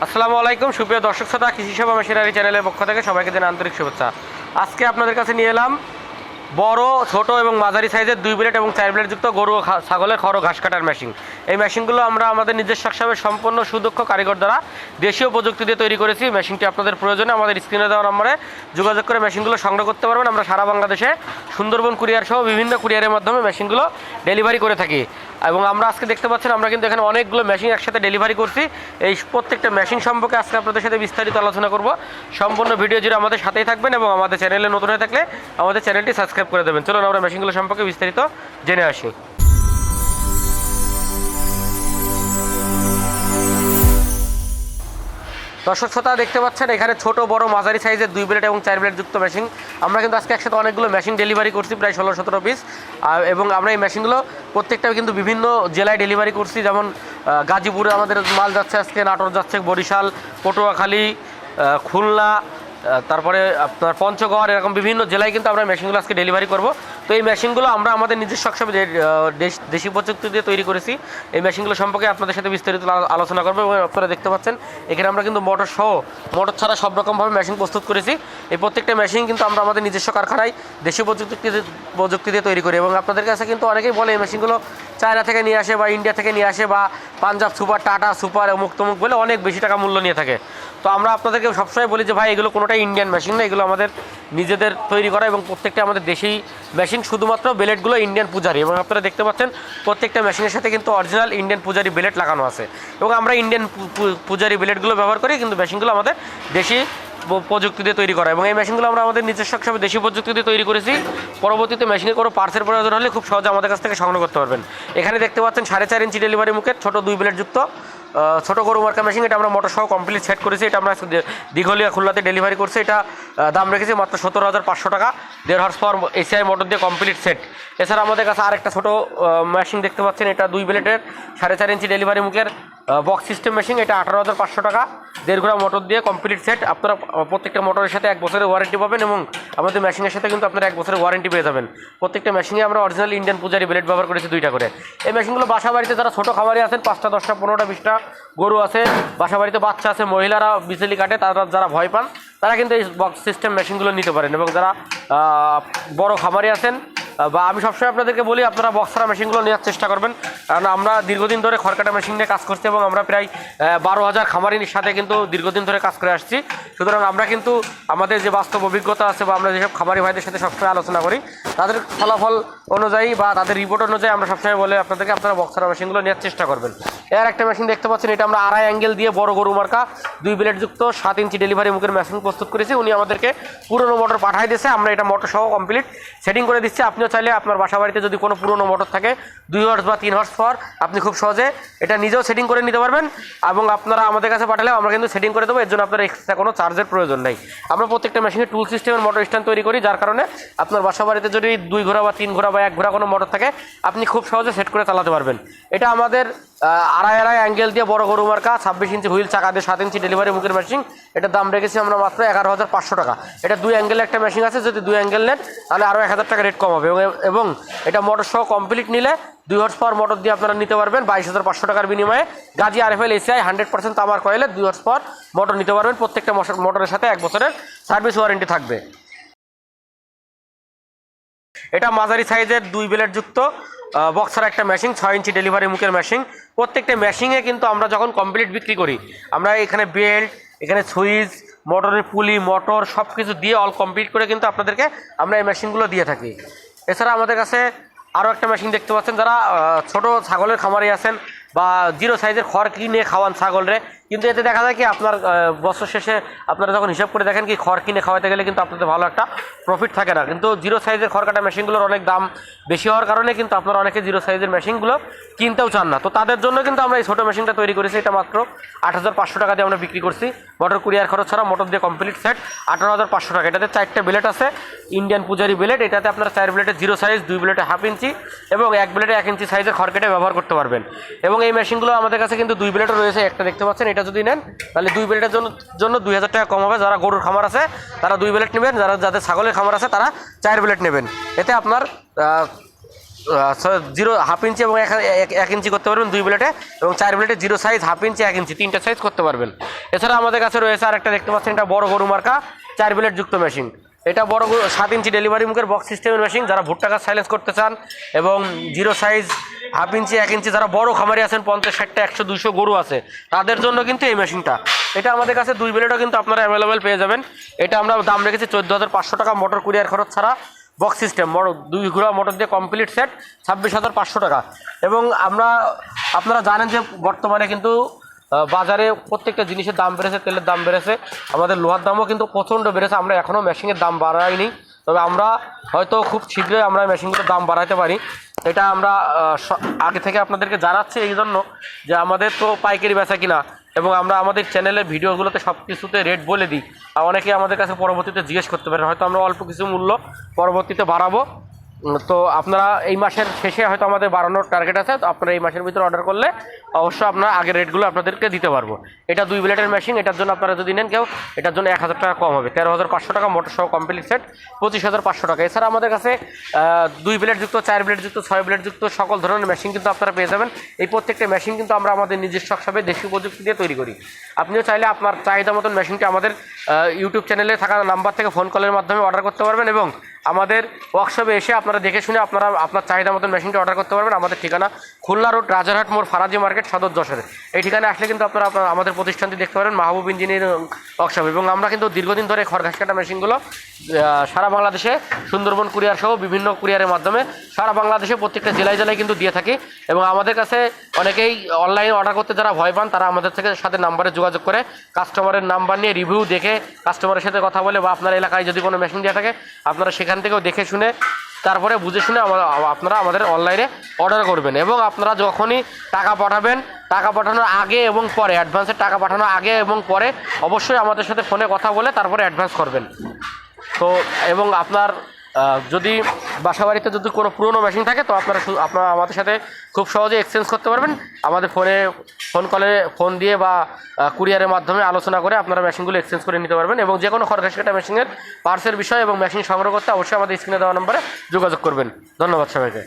আসসালামু আলাইকুম সুপ্রিয় দর্শক শ্রোতা, কৃষি সেবা মেশিনারি চ্যানেলের পক্ষ থেকে সবাইকে জানাই আন্তরিক শুভেচ্ছা। আজকে আপনাদের কাছে নিয়ে এলাম বড়, ছোট এবং মাঝারি সাইজের 2 ব্লেড এবং 4 ব্লেড যুক্ত গরু ও ছাগলের খড় ও ঘাস কাটার মেশিন। এই মেশিনগুলো আমরা আমাদের নিজস্ব হিসাবে সম্পূর্ণ সুদক্ষ কারিগর দ্বারা দেশীয় প্রযুক্তি দিয়ে তৈরি করেছি। মেশিনটি আপনাদের প্রয়োজনে আমাদের স্ক্রিনে দেওয়া নম্বরে যোগাযোগ করে মেশিনগুলো সংগ্রহ করতে পারবেন। আমরা সারা বাংলাদেশে সুন্দরবন কুরিয়ার সহ বিভিন্ন কুরিয়ারের মাধ্যমে মেশিনগুলো ডেলিভারি করে থাকি। এবং আমরা আজকে দেখতে পাচ্ছেন আমরা কিন্তু এখানে অনেকগুলো মেশিন একসাথে ডেলিভারি করছি। এই প্রত্যেকটা মেশিন সম্পর্কে আজকে আপনাদের সাথে বিস্তারিত আলোচনা করব। সম্পূর্ণ ভিডিও জুড়ে আমাদের সাথেই থাকবেন এবং আমাদের চ্যানেলে নতুন হয়ে থাকলে আমাদের চ্যানেলটি সাবস্ক্রাইব করে দেবেন। চলুন আমরা মেশিনগুলো সম্পর্কে বিস্তারিত জেনে আসি। দর্শক শ্রোতা, দেখতে পাচ্ছেন এখানে ছোট বড় মাঝারি সাইজের 2 ব্লেড এবং 4 ব্লেড যুক্ত মেশিন। আমরা কিন্তু আজকে একসাথে অনেকগুলো মেশিন ডেলিভারি করছি, প্রায় 16-17 পিস। এবং আমরা এই মেশিনগুলো প্রত্যেকটা কিন্তু বিভিন্ন জেলায় ডেলিভারি করছি। যেমন গাজীপুরে আমাদের মাল যাচ্ছে, আজকে নাটোর যাচ্ছে, বরিশাল, পটুয়াখালী, খুলনা, তারপরে আপনার পঞ্চগড়, এরকম বিভিন্ন জেলায় কিন্তু আমরা মেশিনগুলো আজকে ডেলিভারি করব। তো এই মেশিনগুলো আমরা আমাদের নিজস্ব হিসাবে দেশি প্রযুক্তি দিয়ে তৈরি করেছি। এই মেশিনগুলো সম্পর্কে আপনাদের সাথে বিস্তারিত আলোচনা করবো। এবং আপনারা দেখতে পাচ্ছেন এখানে আমরা কিন্তু মোটর সহ, মোটর ছাড়া সব রকমভাবে মেশিন প্রস্তুত করেছি। এই প্রত্যেকটা মেশিন কিন্তু আমরা আমাদের নিজস্ব কারখানায় দেশীয় প্রযুক্তি দিয়ে তৈরি করি। এবং আপনাদের কাছে কিন্তু অনেকেই বলে এই মেশিনগুলো চায়না থেকে নিয়ে আসে বা ইন্ডিয়া থেকে নিয়ে আসে বা পাঞ্জাব সুপার, টাটা সুপার, অমুক তমুক বলে অনেক বেশি টাকা মূল্য নিয়ে থাকে। তো আমরা আপনাদেরকে সবসময় বলি যে ভাই, এগুলো কোনোটাই ইন্ডিয়ান মেশিন না, এগুলো আমাদের নিজেদের তৈরি করা এবং প্রত্যেকটা আমাদের দেশি মেশিন। শুধুমাত্র ব্লেডগুলো ইন্ডিয়ান পূজারি। এবং আপনারা দেখতে পাচ্ছেন প্রত্যেকটা মেশিনের সাথে কিন্তু অরিজিনাল ইন্ডিয়ান পূজারি ব্লেড লাগানো আছে। এবং আমরা ইন্ডিয়ান পূজারি ব্লেডগুলো ব্যবহার করি, কিন্তু মেশিনগুলো আমাদের দেশি প্রযুক্তি দিয়ে তৈরি করা। এবং এই মেশিনগুলো আমরা আমাদের নিজস্ব হিসাবে দেশি প্রযুক্তি দিয়ে তৈরি করেছি। পরবর্তীতে মেশিনের কোনো পার্টসের প্রয়োজন হলে খুব সহজে আমাদের কাছ থেকে সংগ্রহ করতে পারবেন। এখানে দেখতে পাচ্ছেন 4.5 ইঞ্চি ডেলিভারি মুখের ছোটো 2 ব্লেড যুক্ত ছোটো গরু মার্কা মেশিন। এটা আমরা মোটর সহ কমপ্লিট সেট করেছি। এটা আমরা দিঘলিয়া খুলনাতে ডেলিভারি করছি। এটা দাম রেখেছি মাত্র 17,500 টাকা। 1.5 হর্স পাওয়ার এসিআই মোটর দিয়ে কমপ্লিট সেট। এছাড়া আমাদের কাছে আরেকটা ছোটো মেশিন দেখতে পাচ্ছেন, এটা 2 ব্লেডের 4.5 ইঞ্চি ডেলিভারি মুখের বক্স সিস্টেম মেশিন। এটা 18,500 টাকা। 1.5 ঘোড়া মোটর দিয়ে কমপ্লিট সেট। আপনারা প্রত্যেকটা মোটরের সাথে 1 বছরের ওয়ারেন্টি পাবেন এবং আমাদের মেশিনের সাথে কিন্তু আপনারা 1 বছরের ওয়ারেন্টি পেয়ে যাবেন। প্রত্যেকটা মেশিনে আমরা অরিজিনাল ইন্ডিয়ান পূজারি ব্লেড ব্যবহার করেছি 2টা করে। এই মেশিনগুলো বাসা বাড়িতে যারা ছোটো খামারি আছেন, 5টা 10টা 15টা 20টা গরু আছে, বাসা বাড়িতে বাচ্চা আছে, মহিলারা বিচলি কাটে, তারা যারা ভয় পান তারা কিন্তু এই বক্স সিস্টেম মেশিনগুলো নিতে পারেন। এবং যারা বড় খামারি আছেন, বা আমি সবসময় আপনাদেরকে বলি আপনারা বক্সারা মেশিনগুলো নেওয়ার চেষ্টা করবেন। কারণ আমরা দীর্ঘদিন ধরে খড়কাটা মেশিন নিয়ে কাজ করছি এবং আমরা প্রায় 12,000 খামারির সাথে কিন্তু দীর্ঘদিন ধরে কাজ করে আসছি। সুতরাং আমরা কিন্তু আমাদের যে বাস্তব অভিজ্ঞতা আছে বা আমরা যেসব খামারি ভাইদের সাথে সবসময় আলোচনা করি, তাদের ফলাফল অনুযায়ী বা তাদের রিপোর্ট অনুযায়ী আমরা সবসময় বলে আপনাদেরকে আপনারা বক্সারা মেশিনগুলো নেওয়ার চেষ্টা করবেন। এর একটা মেশিন দেখতে পাচ্ছেন, এটা আমরা আড়াই অ্যাঙ্গেল দিয়ে বড় গরু মার্কা 2 ব্লেড যুক্ত 7 ইঞ্চি ডেলিভারি মুখের মেশিন প্রস্তুত করেছি। উনি আমাদেরকে পুরনো মোটর পাঠাই দিয়েছে, আমরা এটা মোটর সহ কমপ্লিট সেটিং করে দিচ্ছি। আপনিও চাইলে আপনার বাসা বাড়িতে যদি কোনো পুরনো মোটর থাকে 2 হর্স বা 3 হর্স পাওয়ার, আপনি খুব সহজে এটা নিজেও সেটিং করে নিতে পারবেন। এবং আপনারা আমাদের কাছে পাঠালে আমরা কিন্তু সেটিং করে দেবো। এর জন্য আপনার এক্সট্রা কোনো চার্জের প্রয়োজন নেই। আমরা প্রত্যেকটা মেশিনে টুল সিস্টেমের মোটর স্ট্যান্ড তৈরি করি, যার কারণে আপনার বাসা বাড়িতে যদি 2 ঘোড়া বা 3 ঘোড়া বা 1 ঘোড়া কোনো মোটর থাকে, আপনি খুব সহজে সেট করে চালাতে পারবেন। এটা আমাদের আড়াই অ্যাঙ্গেল দিয়ে বড় গরু মার্কা 26 ইঞ্চি হুইল চাকা দিয়ে 7 ইঞ্চি ডেলিভারি মুখের মেশিন। এটার দাম রেখেছি আমরা মাত্র 11,500 টাকা। এটা 2 অ্যাঙ্গেলে একটা মেশিন আছে, যদি 2 অ্যাঙ্গেল নেন তাহলে আরও 1,000 টাকা রেট কম হবে। এবং এটা মোটর সহ কমপ্লিট নিলে 2 হর্স পাওয়ার মোটর দিয়ে আপনারা নিতে পারবেন 22,500 টাকার বিনিময়ে। গাজী আরএফএল এসিআই 100% তামার কয়েলে 2 হর্স পাওয়ার মোটর নিতে পারবেন। প্রত্যেকটা মোটরের সাথে 1 বছরের সার্ভিস ওয়ারেন্টি থাকবে। এটা মাঝারি সাইজের 2 ব্লেড যুক্ত বক্সার একটা মেশিন, 6 ইঞ্চি ডেলিভারি মুখের মেশিন। প্রত্যেকটা মেশিনে কিন্তু আমরা যখন কমপ্লিট বিক্রি করি, আমরা এখানে বেল্ট, এখানে সুইচ, মোটরের পুলি, মোটর সব কিছু দিয়ে অল কমপ্লিট করে কিন্তু আপনাদেরকে আমরা এই মেশিনগুলো দিয়ে থাকি। এছাড়া আমাদের কাছে আরও একটা মেশিন দেখতে পাচ্ছেন, যারা ছোট ছাগলের খামারি আছেন বা 0 সাইজের খড় কিনে খাওয়ান ছাগলরে, কিন্তু এতে দেখা যায় কি আপনার বছর শেষে আপনারা যখন হিসাব করে দেখেন কি খড় কিনে খাওয়াতে গেলে কিন্তু আপনাদের ভালো একটা প্রফিট থাকে না। কিন্তু 0 সাইজের খড় কাটা মেশিনগুলোর অনেক দাম বেশি হওয়ার কারণে কিন্তু আপনারা অনেকে 0 সাইজের মেশিনগুলো কিনতেও চান না। তো তাদের জন্য কিন্তু আমরা এই ছোটো মেশিনটা তৈরি করেছি। এটা মাত্র 8,500 টাকা দিয়ে আমরা বিক্রি করছি। মোটর কুরিয়ার খরচ ছাড়া মোটর দিয়ে কমপ্লিট সেট 18,500 টাকা। এটাতে 4টে ব্লেড আছে, ইন্ডিয়ান পূজারি ব্লেড। এটাতে আপনারা 4 ব্লেডে 0 সাইজ, 2 ব্লেডে 1/2 ইঞ্চি এবং 1 ব্লেডে 1 ইঞ্চি সাইজের খড় কেটে ব্যবহার করতে পারবেন। এবং এই মেশিনগুলো আমাদের কাছে কিন্তু 2 ব্লেডও রয়েছে। একটা দেখতে পাচ্ছেন, এটা যদি নেন তাহলে 2 ব্লেডের জন্য 2,000 টাকা কম হবে। যারা গরুর খামার আছে তারা 2 ব্লেড নেবেন, যাদের ছাগলের খামার আছে তারা 4 ব্লেড নেবেন। এতে আপনার 0.5 ইঞ্চি এবং 1 ইঞ্চি করতে পারবেন 2 ব্লেডে, এবং 4 ব্লেডে 0 সাইজ, 1/2 ইঞ্চি, 1 ইঞ্চি, 3টা সাইজ করতে পারবেন। এছাড়া আমাদের কাছে রয়েছে আরেকটা দেখতে পাচ্ছেন, এটা বড় গরু মার্কা 4 ব্লেড যুক্ত মেশিন। এটা বড় 7 ইঞ্চি ডেলিভারি মুখের বক্স সিস্টেমের মেশিন, যারা ভুট্টা গাছ সাইলেন্স করতে চান এবং 0 সাইজ, 1/2 ইঞ্চি, 1 ইঞ্চি, যারা বড় খামারি আছেন 50, 60, 100, 200 গরু আছে তাদের জন্য কিন্তু এই মেশিনটা। এটা আমাদের কাছে 2 ব্লেডও কিন্তু আপনারা অ্যাভেলেবেল পেয়ে যাবেন। এটা আমরা দাম রেখেছি 14,500 টাকা, মোটর কুরিয়ার খরচ ছাড়া, বক্স সিস্টেম, 2 ঘোড়া মোটর দিয়ে কমপ্লিট সেট 26,500 টাকা। এবং আপনারা জানেন যে বর্তমানে কিন্তু বাজারে প্রত্যেকটা জিনিসের দাম বেড়েছে, তেলের দাম বেড়েছে, আমাদের লোহার দামও কিন্তু প্রচণ্ড বেড়েছে। আমরা এখনও মেশিনের দাম বাড়াইনি, তবে আমরা হয়তো খুব শীঘ্রই আমরা মেশিনগুলোর দাম বাড়াতে পারি। এটা আমরা আগে থেকে আপনাদেরকে জানাচ্ছি এই জন্য যে আমাদের তো পাইকারি বেচা কিনা, এবং আমরা আমাদের চ্যানেলের ভিডিওগুলোতে সব কিছুতে রেট বলে দিই, আর অনেকে আমাদের কাছে পরবর্তীতে জিজ্ঞেস করতে পারেন, হয়তো আমরা অল্প কিছু মূল্য পরবর্তীতে বাড়াবো। তো আপনারা এই মাসের শেষে হয়তো আমাদের বাড়ানোর টার্গেট আছে, তো আপনারা এই মাসের ভিতরে অর্ডার করলে অবশ্যই আপনারা আগের রেটগুলো আপনাদেরকে দিতে পারবো। এটা 2 ব্লেডের মেশিন, এটার জন্য আপনারা যদি নেন কেউ, এটার জন্য 1,000 টাকা কম হবে, 13,500 টাকা, মোটর সহ কমপ্লিট সেট 25,500 টাকা। এছাড়া আমাদের কাছে 2 ব্লেড যুক্ত, 4 ব্লেড যুক্ত, 6 ব্লেড যুক্ত সকল ধরনের মেশিন কিন্তু আপনারা পেয়ে যাবেন। এই প্রত্যেকটা মেশিন কিন্তু আমরা আমাদের নিজস্ব হিসাবে দেশীয় প্রযুক্তি দিয়ে তৈরি করি। আপনিও চাইলে আপনার চাহিদা মতন মেশিনটি আমাদের ইউটিউব চ্যানেলে থাকা নাম্বার থেকে ফোন কলের মাধ্যমে অর্ডার করতে পারবেন, এবং আমাদের ওয়ার্কশপে এসে আপনারা দেখে শুনে আপনার চাহিদা মতন মেশিনটি অর্ডার করতে পারবেন। আমাদের ঠিকানা খুলনা রোড, রাজারহাট মোড়, ফারাজি মার্কেট, সদর যশোরে। এই ঠিকানায় আসলে কিন্তু আপনারা আমাদের প্রতিষ্ঠানটি দেখতে পারেন, মাহবুব ইঞ্জিনিয়ারিং ওয়ার্কশপ। এবং আমরা কিন্তু দীর্ঘদিন ধরে খড় ঘাস কাটা মেশিনগুলো সারা বাংলাদেশে সুন্দরবন কুরিয়ার সহ বিভিন্ন কুরিয়ারের মাধ্যমে সারা বাংলাদেশে প্রত্যেকটা জেলায় জেলায় কিন্তু দিয়ে থাকি। এবং আমাদের কাছে অনেকেই অনলাইনে অর্ডার করতে যারা ভয় পান, তারা আমাদের সাথে নাম্বারে যোগাযোগ করে কাস্টমারের নাম্বার নিয়ে রিভিউ দেখে কাস্টমারের সাথে কথা বলে, বা আপনার এলাকায় যদি কোনো মেশিন দিয়ে থাকে আপনারা সেখান থেকেও দেখে শুনে তারপরে বুঝে শুনে আপনারা আমাদের অনলাইনে অর্ডার করবেন। এবং আপনারা যখনই টাকা পাঠাবেন, টাকা পাঠানোর আগে এবং পরে, অ্যাডভান্সের টাকা পাঠানোর আগে এবং পরে অবশ্যই আমাদের সাথে ফোনে কথা বলে তারপরে অ্যাডভান্স করবেন। তো এবং আপনার যদি বাসাবাড়িতে যদি কোনো পুরনো মেশিন থাকে, তো আপনারা আমাদের সাথে খুব সহজে এক্সচেঞ্জ করতে পারবেন। আমাদের ফোন দিয়ে বা কুরিয়ারের মাধ্যমে আলোচনা করে আপনারা মেশিনগুলো এক্সচেঞ্জ করে নিতে পারবেন। এবং যে কোনো খড় ঘাস কাটা মেশিনের পার্টসের বিষয় এবং মেশিন সংগ্রহ করতে অবশ্যই আমাদের স্ক্রিনে দেওয়া নম্বরে যোগাযোগ করবেন। ধন্যবাদ সবাইকে।